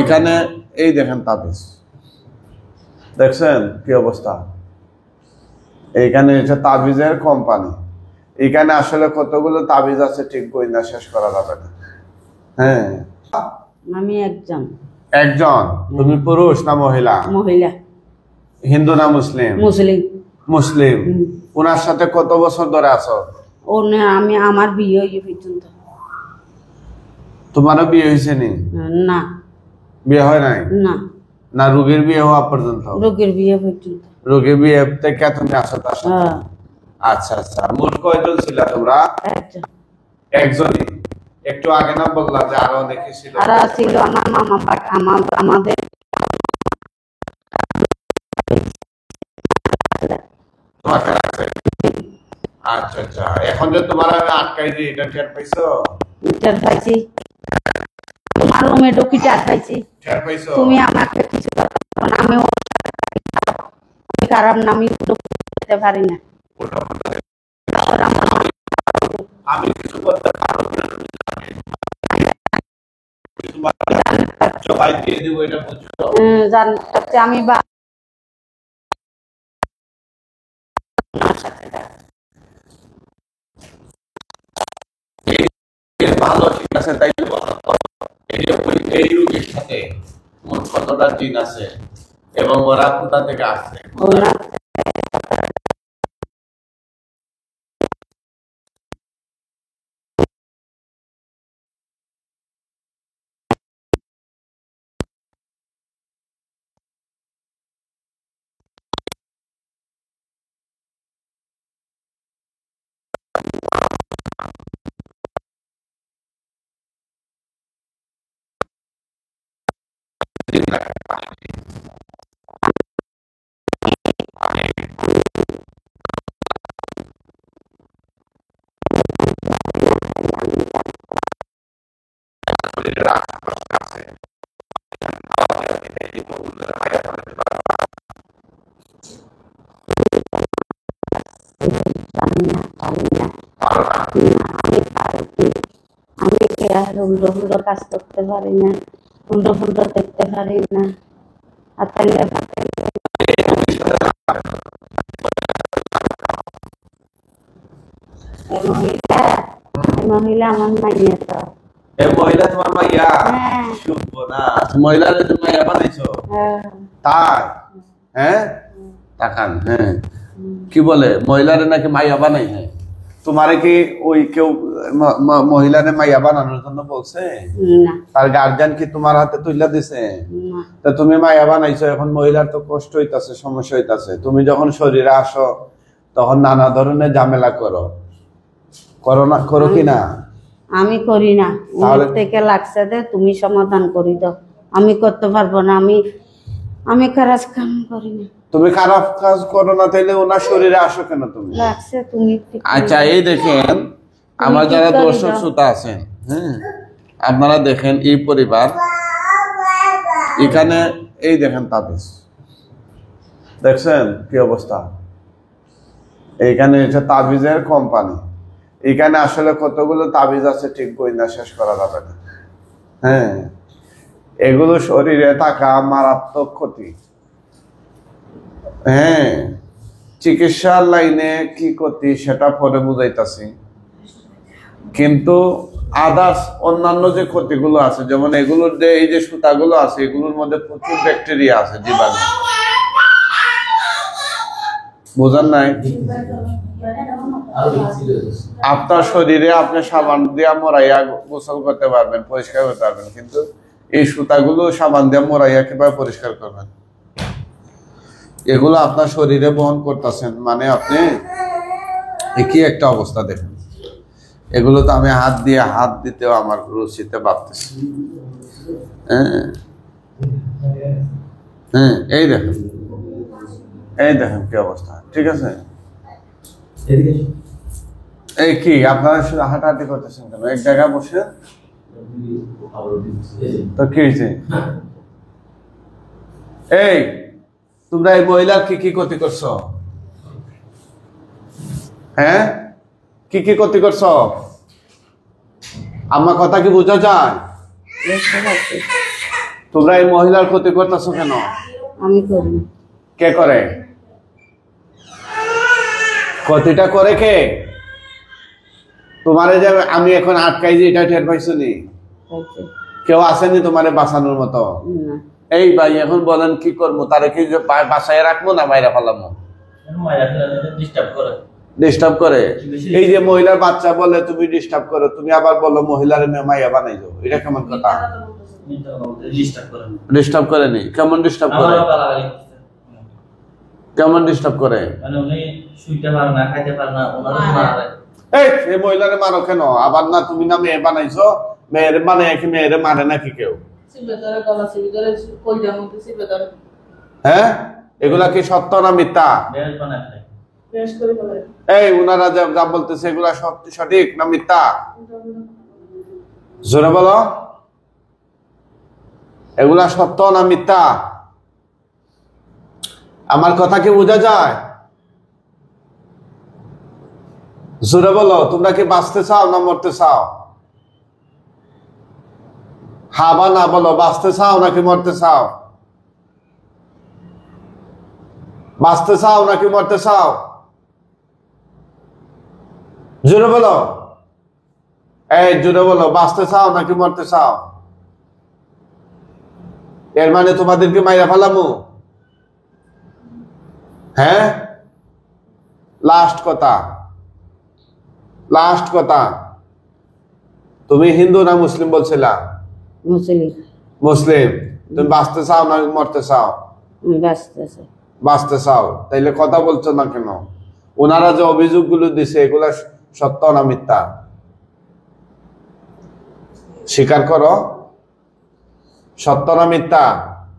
এখানে এই দেখেন তাবিজ, দেখছেন কি অবস্থা। এইখানে হচ্ছে তাবিজের কোম্পানি। এখানে আসলে কতগুলো তাবিজ আছে ঠিক বই না শেষ করা যাবে না। হ্যাঁ, আমি একজন। একজন? তুমি পুরুষ না মহিলা? মহিলা। হিন্দু না মুসলিম? মুসলিম। মুসলিম। ওনার সাথে কত বছর ধরে আছো? আমি আমার বিয়ে হয়ে পর্যন্ত। তোমারও বিয়ে হয়েছে নি? না, বিয়ে হয় নাই? না না, রোগীর বিয়ে হওয়া পর্যন্ত? রোগীর বিয়ে পর্যন্ত। রোগীর বিয়ে থেকে তুমি আসো তার সাথে? আচ্ছা আচ্ছা। মোট কয়জন ছিল তোমরা? একজন। একজনই? একটু আগে না বললাম যে আরো অনেকে ছিল? আরো ছিল আমার মামা আমাদের। আচ্ছা আচ্ছা। এখন যে তোমার আটকাই দিয়ে এটা টের পাইছো? টের পাইছি। তোমার রুমে ঢুকি টের পাইছি। টের পাইছো? তুমি আমাকে কিছু আমি খারাপ না, আমি করতে পারি না। আমি কিছু করতে পারবো না। সবাই দিয়ে দেবো এটা বুঝছো? জানতে আমি ভালো, ঠিক আছে। তাই এই রোগীর সাথে মোট কতটা জিন আছে এবং ওরা কোথা থেকে আসছে? আমি উল্টো ফুল্টো কাজ করতে পারি না, উল্টো ফুল্টো দেখতে পারি না। আর মহিলা আমার মাইয়া। তো এই মহিলা তোমার মাইয়া? হ্যাঁ। মহিলা তুমি মাইয়া বানাইছো? তাই? হ্যাঁ, তাকান। হ্যাঁ, কি বলে মহিলারে নাকি মাইয়া বানাই? হ্যাঁ, তোমারে কি ওই কেউ মহিলারে মাইয়া বানানোর জন্য বলছে? তার গার্জিয়ান কি তোমার হাতে তুইলা দিছে? তা তুমি মাইয়া বানাইছো, এখন মহিলার তো কষ্ট হইতাছে, সমস্যা হইতাছে। তুমি যখন শরীরে আসো তখন নানা ধরনের ঝামেলা করো না? করো কি না? আমি করি না, থেকে লাগছে যে তুমি সমাধান করি দাও। আমি করতে পারবো না, আমি খারাপ কাম করি না। তুমি খারাপ কাজ করো না, তাইলে ওনার শরীরে আসো কেন তুমি? লাগছে তুমি। আচ্ছা, এই দেখেন আমার যারা দর্শক শ্রোতা আছেন, হ্যাঁ, আপনারা দেখেন এই পরিবার, এখানে এই দেখেন তাবিজ, দেখছেন কি অবস্থা। এইখানে হচ্ছে তাবিজের কোম্পানি। এখানে আসলে কতগুলো তাবিজ আছে ঠিক বই না শেষ করা যাবে না। হ্যাঁ, এগুলো শরীরে থাকা মারাত্মক ক্ষতি। হ্যাঁ, চিকিৎসার লাইনে কি ক্ষতি সেটা পরে বুঝাইতাছি, কিন্তু আদার্স অন্যান্য যে ক্ষতিগুলো আছে, যেমন এগুলোর যে এই যে সুতাগুলো আছে, এগুলোর মধ্যে প্রচুর ব্যাকটেরিয়া আছে, জীবাণু। বোঝান নাই? আপনার শরীরে আপনি সাবান দিয়া মোড়াইয়া গোসল করতে পারবেন, পরিষ্কার করতে পারবেন, কিন্তু এই সুতাগুলো সাবান দিয়া মোড়াইয়া কিভাবে পরিষ্কার করবেন? এগুলো আপনার শরীরে বহন করতেছেন, মানে আপনি কি একটা অবস্থা দেখেন। এগুলো তো আমি হাত দিতেও আমার রুচিতে ভাবতেছি। হ্যাঁ, এই দেখেন কি অবস্থা। ঠিক আছে, এই কি আপনারা শুধু হাঁটাহাঁটি করতেছেন কেন? এক জায়গায় বসে তো কি হয়েছে? এই তোমরা এই মহিলার কি কি ক্ষতি করছো? হ্যাঁ, কি কি ক্ষতি করছো? আমার কথা কি বোঝা যায়? তোমরা এই মহিলার ক্ষতি করতেছো কেন? আমি করি না। কে করে? ক্ষতিটা করে কে? তোমারে যে আমি এখন আটকাই যে এটা টের পাইছো নি? হয়েছে। কেউ আসেনি তোমারে বাঁচানোর মতো? না। এই ভাই এখন বলেন কি করবো? তারে কি যে বাসায় রাখবো না মাইরা ফেলামো? ডিস্টার্ব করে। এই যে মহিলার বাচ্চা বলে তুমি ডিস্টার্ব করো, তুমি আবার বলো মহিলার মাইয়া বানাই যাও, এটা কেমন কথা? ডিস্টার্ব করেনি? কেমন ডিস্টার্ব করে? কেমন ডিস্টার্ব করে? এই মহিলারে মারো কেন? আবার না তুমি না মেয়ে বানাইছো, মেয়ের বানাই কি মেয়েরে মারে নাকি কেউ? হ্যাঁ, এগুলা কি সত্য না মিথ্যা? এই উনারা যা বলতেছে এগুলা সত্যি সঠিক না মিথ্যা? জোরে বলো, এগুলা সত্য না মিথ্যা? আমার কথা কি বোঝা যায়? জোরে বলো, তোমরা কি বাঁচতে চাও না মরতে চাও? হা বা না বলো, বাঁচতে চাও নাকি মরতে চাও? বাঁচতে চাও নাকি মরতে চাও? জোরে বলো, এই জোরে বলো, বাঁচতে চাও নাকি মরতে চাও? এর মানে তোমাদেরকে মাইরা ফেলামু? হ্যাঁ, লাস্ট কথা, লাস্ট কথা, তুমি হিন্দু না মুসলিম বলছিলা? মুসলিম। মুসলিম। তুমি বাঁচতে চাও না মরতে চাও? বাঁচতে চাও। তাইলে কথা বলছো না কেন? ওনারা যে অভিযোগগুলো দিছে এগুলা সত্য না মিথ্যা? স্বীকার করো, সত্য না মিথ্যা?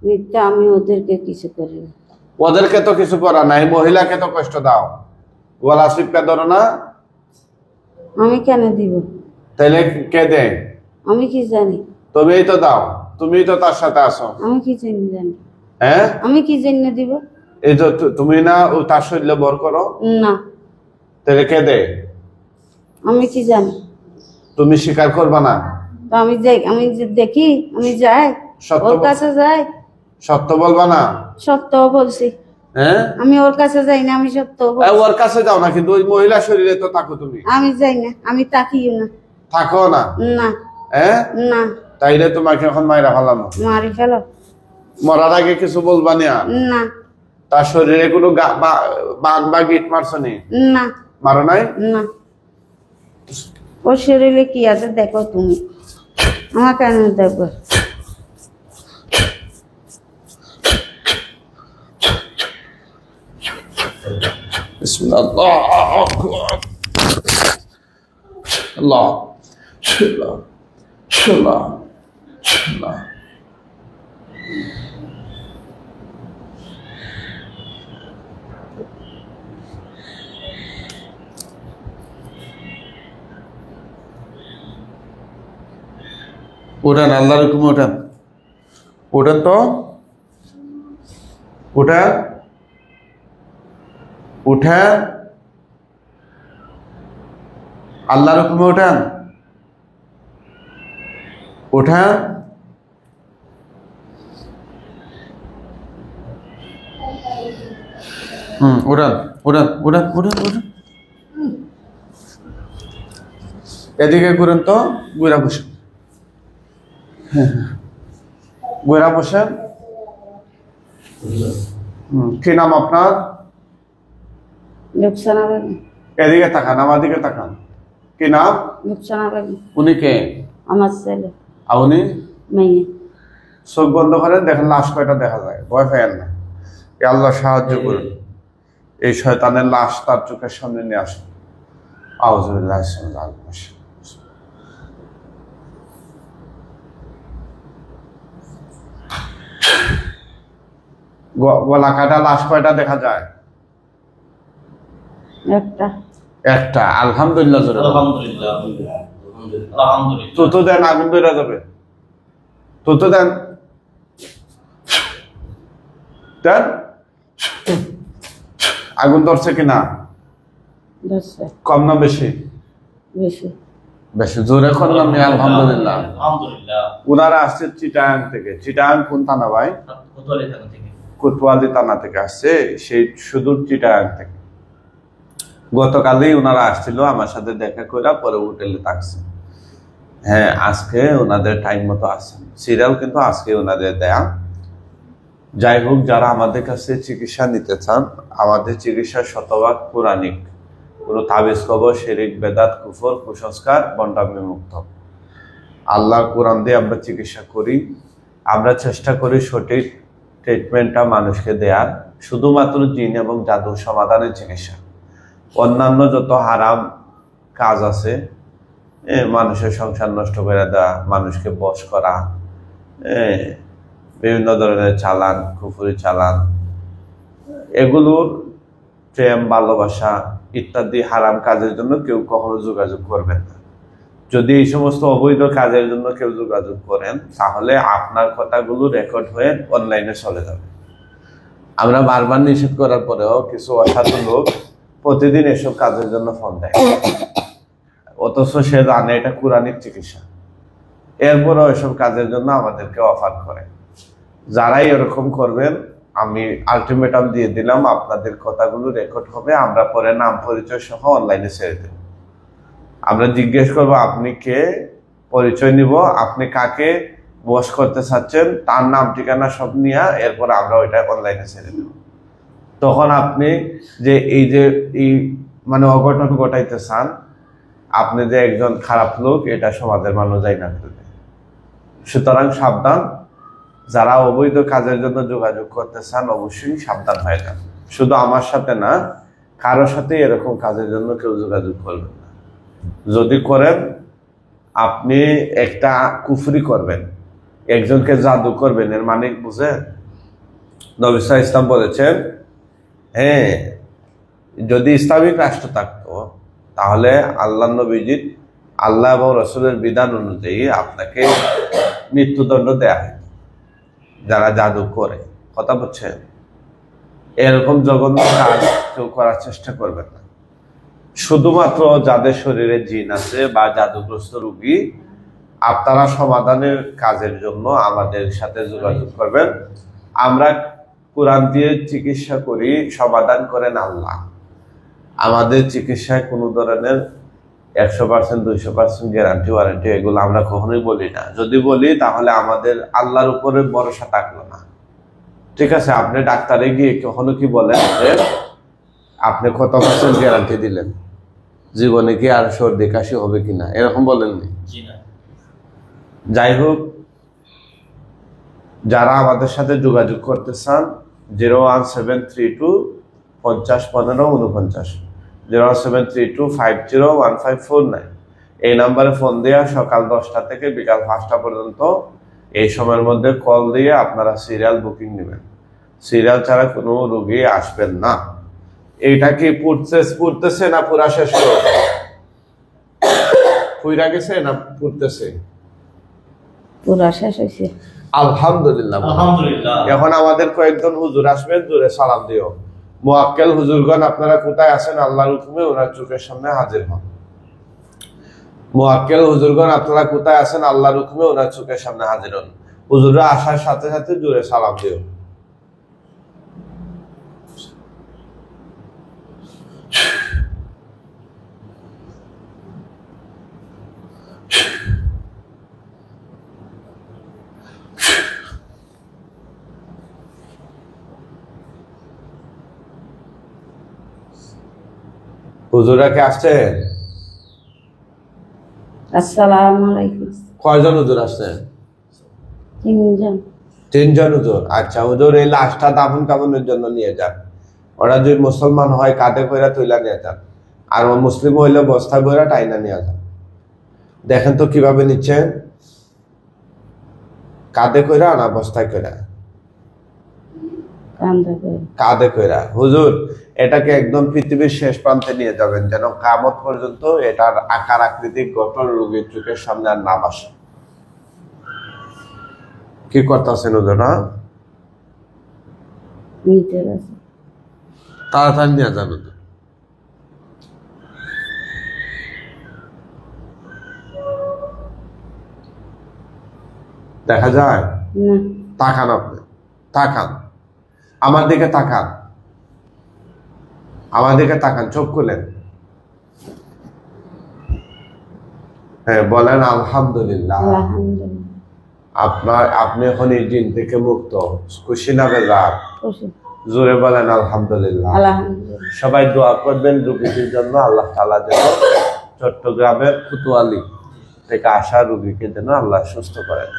মিথ্যা। আমি ওদেরকে কিছু করি না। ওদেরকে তো কিছু করা নাই, মহিলাকে তো কষ্ট দাও, গলা চিপকা ধরো না? আমি কেন দিব? তাইলে কে দেয়? আমি কি জানি? তুমিই তো দাও, তুমিই তো তার সাথে আসো। আমি কি জানি? হ্যাঁ, আমি কি জানি দিব? এই তো তুমি না ও তার শরীরে বর করো না। তাহলে কে দেয়? আমি কি জানি? তুমি স্বীকার করবা না? তো আমি যাই, আমি দেখি, আমি যাই ওর কাছে যাই। সত্য বলবা না? সত্য বলছি। হ্যাঁ, আমি ওর কাছে যাই না, আমি সত্য বলছি। ওর কাছে যাও না, কিন্তু ওই মহিলা শরীরে তো থাকো তুমি। আমি যাই না, আমি তাকিও না। থাকো না? না। হ্যাঁ, না। তাইলে তোমাকে এখন মাইরা ফেলাম। মারি ফেলো। মরার আগে কিছু বলবা না? না। তার শরীরে কোনো বাঘ বা গিট মারছো নি? না। মারো নাই? না। ওর শরীরে কি আছে দেখো তুমি, আমার কেন দেখবো? বিসমিল্লাহ, আল্লাহ, আল্লাহ, আল্লাহ, আল্লাহ। উঠেন, আল্লাহর হুকুমে উঠেন, উঠেন তো, উঠেন, উঠেন, আল্লাহর হুকুমে উঠেন, উঠেন। উঠেন, উঠেন, উঠেন, উঠেন, উঠেন। এদিকে ঘুরেন তো, ঘুরা বসেন, ঘুরা বসেন। কি নাম আপনার? রুকসানা বেগম। এদিকে তাকান, আমার দিকে তাকান। কি নাম? রুকসানা বেগম। উনি কে? আমার ছেলে। আর উনি? মেয়ে। চোখ বন্ধ করেন, দেখেন লাশ কয়টা দেখা যায়, ভয় পেয়েন না। আল্লাহ সাহায্য করুন, এই শয়তানের লাশ তার চোখের সামনে নিয়ে আসুন। আউযুবিল্লাহি মিনাশ শাইতানির গলা কাটা লাশ কয়টা দেখা যায়? একটা। একটা। আলহামদুলিল্লাহ, আলহামদুলিল্লাহ, আলহামদুলিল্লাহ। তুতো দেন, আগুন ধরে যাবে। তুতো দেন, দেন। আগুন ধরছে কিনা? ধরছে। কম না বেশি? বেশি। বেশি জোরে করলাম না আলহামদুলিল্লাহ। আলহামদুলিল্লাহ। ওনারা আসছে চিটাগাং থেকে। চিটাগাং কোন থানা ভাই? কোতোয়ালি থানা থেকে। কোতোয়ালি থানা থেকে আসছে, সেই সুদূর চিটাগাং থেকে। গতকালই ওনারা আসছিল, আমার সাথে দেখা করে পরে হোটেলে থাকছে। হ্যাঁ, আজকে ওনাদের টাইম মতো আসছেন, সিরিয়াল কিন্তু আজকে ওনাদের দেয়া। যাই হোক, যারা আমাদের কাছে চিকিৎসা নিতে চান, আমাদের চিকিৎসা শতভাগ পৌরাণিক, কোনো তাবিজ কবর, শিরিক, বেদাত, কুফর, কুসংস্কার, বন্ডামি মুক্ত। আল্লাহর কোরআন দিয়ে আমরা চিকিৎসা করি। আমরা চেষ্টা করি সঠিক ট্রিটমেন্টটা মানুষকে দেওয়ার, শুধুমাত্র জিন এবং জাদু সমাধানের চিকিৎসা। অন্যান্য যত হারাম কাজ আছে, মানুষের সংসার নষ্ট করে দেওয়া, মানুষকে বশ করা, বিভিন্ন ধরনের চালান, কুফরি চালান, এগুলোর প্রেম, ভালোবাসা ইত্যাদি হারাম কাজের জন্য কেউ কখনো যোগাযোগ করবেন না। যদি এই সমস্ত অবৈধ কাজের জন্য কেউ যোগাযোগ করেন, তাহলে আপনার কথাগুলো রেকর্ড হয়ে অনলাইনে চলে যাবে। আমরা বারবার নিষেধ করার পরেও কিছু অসাধু লোক প্রতিদিন এসব কাজের জন্য ফোন দেয়, অথচ সে জানে এটা কোরআনিক চিকিৎসা, এরপরও এসব কাজের জন্য আমাদেরকে অফার করে। যারাই এরকম করবেন, আমি আলটিমেটাম দিয়ে দিলাম, আপনাদের কথাগুলো রেকর্ড হবে, আমরা পরে নাম পরিচয় সহ অনলাইনে ছেড়ে দেব। আমরা জিজ্ঞেস করবো আপনি কে, পরিচয় নিব, আপনি কাকে বশ করতে চাচ্ছেন, তার নাম ঠিকানা সব নিয়ে এরপর আমরা ওইটা অনলাইনে ছেড়ে দেব। তখন আপনি যে এই মানে অঘটন ঘটাইতে চান, আপনি যে একজন খারাপ লোক, এটা সমাজের মানুষ যাই না করবে। সুতরাং সাবধান, যারা অবৈধ কাজের জন্য যোগাযোগ করতে চান অবশ্যই সাবধান হয়ে যান। শুধু আমার সাথে না, কারোর সাথে এরকম কাজের জন্য কেউ যোগাযোগ করবেন না। যদি করেন, আপনি একটা কুফরি করবেন, একজনকে জাদু করবেন, এর মানে বুঝেন? নবী সাল্লাল্লাহু আলাইহি ওয়াসাল্লাম বলেছেন, হ্যাঁ, যদি ইসলামিক রাষ্ট্র থাকতো তাহলে আল্লাহ নবীজির, আল্লাহ এবং রসুলের বিধান অনুযায়ী আপনাকে মৃত্যুদণ্ড দেয়া হয় যারা জাদু করে। কথা বলছেন? এরকম জঘন্য কাজ কেউ করার চেষ্টা করবেন না। শুধুমাত্র যাদের শরীরে জিন আছে বা জাদুগ্রস্ত রোগী, আপনারা সমাধানের কাজের জন্য আমাদের সাথে যোগাযোগ করবেন। আমরা কোরআন দিয়ে চিকিৎসা করি, সমাধান করেন আল্লাহ। আমাদের চিকিৎসায় কোনো ধরনের 100%, 200% গ্যারান্টি, ওয়ারেন্টি এগুলো আমরা কখনোই বলি না। যদি বলি তাহলে আমাদের আল্লাহর উপরে ভরসা থাকলো না। ঠিক আছে, আপনি ডাক্তারে গিয়ে কখনো কি বলেন যে আপনি কত % গ্যারান্টি দিলেন, জীবনে কি আর সর্দি কাশি হবে কিনা, এরকম বলেননি? যাই হোক, যারা আমাদের সাথে যোগাযোগ করতে চান, 01732 50 15 49, 01732 501549, এই নাম্বারে ফোন দেওয়া সকাল 10টা থেকে বিকাল 5টা পর্যন্ত। এই সময়ের মধ্যে কল দিয়ে আপনারা সিরিয়াল বুকিং নেবেন। সিরিয়াল ছাড়া কোনো রোগী আসবেন না। এইটা কি পড়তেছে না পুরা শেষ করো? পুরা গেছে না পড়তেছে? পুরা শেষ হয়েছে। আলহামদুলিল্লাহ, আলহামদুলিল্লাহ। এখন আমাদের কয়েকজন হুজুর আসবেন, জোরে সালাম দিও। মুআক্কেল হুজুরগণ, আপনারা কোথায় আছেন? আল্লাহর হুকুমে ওনার চোখের সামনে হাজির হন। মুআক্কেল হুজুরগণ, আপনারা কোথায় আছেন? আল্লাহর হুকুমে ওনার চোখের সামনে হাজির হন। হুজুররা আসার সাথে সাথে জোরে সালাম দিও। হুজুরা কে আসছেন? আসসালামু আলাইকুম। কয়জন হুজুর আসছেন? 3 জন। 3 জন হুজুর। আচ্ছা হুজুর, এই লাশটা দাফন কাফনের জন্য নিয়ে যান। ওরা যদি মুসলমান হয় কাঁধে কইরা তুইলা নিয়ে যান, আর মুসলিম হইলে বস্তা কইরা টাইনা নিয়ে যান। দেখেন তো কিভাবে নিচ্ছেন, কাঁধে কইরা না বস্তায় কইরা? কাঁধে কইরা। হুজুর, এটাকে একদম পৃথিবীর শেষ প্রান্তে নিয়ে যাবেন, যেন কিয়ামত পর্যন্ত এটার আকার আকৃতি গঠন রোগীর চোখের সামনে আর নাম আসে। কি করতেছেন হুজুর? না তাড়াতাড়ি নিয়ে যান হুজুর। দেখা যায়? না। তাকান, আপনি তাকান, আমার দিকে তাকান, আমার দিকে তাকান, চোখ খুলেন। হ্যাঁ, বলেন আলহামদুলিল্লাহ। আলহামদুলিল্লাহ। আপনি এখন এই জিন থেকে মুক্ত, খুশি না বেজার? খুশি। জোরে বলেন আলহামদুলিল্লাহ। আলহামদুলিল্লাহ। সবাই দোয়া করবেন রোগীদের জন্য, আল্লাহ তাআলা যেন চট্টগ্রামের কোতোয়ালি থেকে আসা রোগীকে যেন আল্লাহ সুস্থ করেন।